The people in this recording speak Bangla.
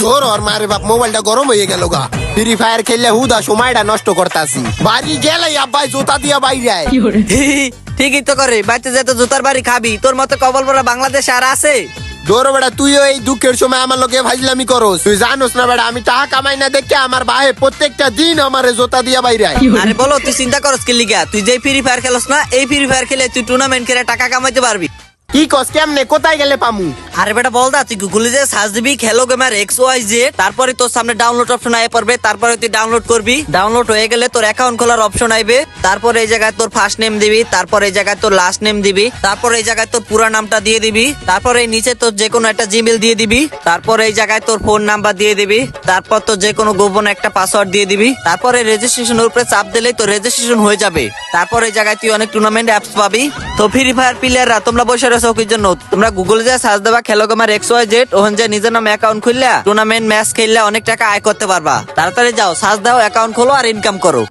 ধর ওর মারে বাপ মোবাইলটা গরম হয়ে গেল গা। ফ্রি ফায়ার খেললে হুদা সময়টা নষ্ট করতাছি। বাড়ি গেলেই আব্বাই জুতা দিয়া বাইরে। ঠিকই তো করে, বাচ্চা যেত জুতার বাড়ি খাবি। তোর মতো কবল পরা বাংলাদেশে আর আছে? ধরো বেটা, তুইও এই দুঃখের সময় আমার লোকে ফাইজলামি করস। তুই জানোস না বেটা, আমি টাকা কামাই না দেখে আমার ভাই প্রত্যেকটা দিন আমারে জুতা দিয়া বাইরে। আরে বলো, তুই চিন্তা করস কি লিগা? তুই যে ফ্রি ফায়ার খেলস না, এই ফ্রি ফায়ার খেলে তুই টুর্নামেন্ট খেলে টাকা কামাইতে পারবি। কি কস, কেমনে, কোথায় গেলে পামু? আরে বেটা বল দা, তুই গুগলে যে সার্চ দিবি খেলো গেমার XYZ, তারপরে তোর সামনে ডাউনলোড অপশন আয় পড়বে, তারপরে তুই ডাউনলোড করবি। ডাউনলোড হয়ে গেলে তোর অ্যাকাউন্ট খোলার অপশন আইবে। তারপরে এই জায়গায় তোর ফার্স্ট নেম দিবি, তারপর এই জায়গায় তোর লাস্ট নেম দিবি, তারপর এই জায়গায় তোর পুরো নামটা দিয়ে দিবি, তারপরে এই নিচে তোর যে কোনো একটা জিমেল দিয়ে দিবি, তারপর এই জায়গায় তোর ফোন নাম্বার দিয়ে দিবি, তারপর তোর যে কোনো গোপন একটা পাসওয়ার্ড দিয়ে দিবি। তারপরে রেজিস্ট্রেশনের উপরে চাপ দিলেই তোর রেজিস্ট্রেশন হয়ে যাবে। তারপর এই জায়গায় তুই অনেক টুর্নামেন্ট অ্যাপস পাবি। তো ফ্রি ফায়ার প্লেয়াররা তোমরা বসে রয়েছো কি জন্য? তোমরা গুগলে যা সার্চ দেবা খেলো গেমার XYZ, ওখানে যে নিজের নামে অ্যাকাউন্ট খুললা টুর্নামেন্ট ম্যাচ খেললে অনেক টাকা আয় করতে পারবা। তাড়াতাড়ি যাও, সার্চ দাও, অ্যাকাউন্ট খোলো আর ইনকাম করো।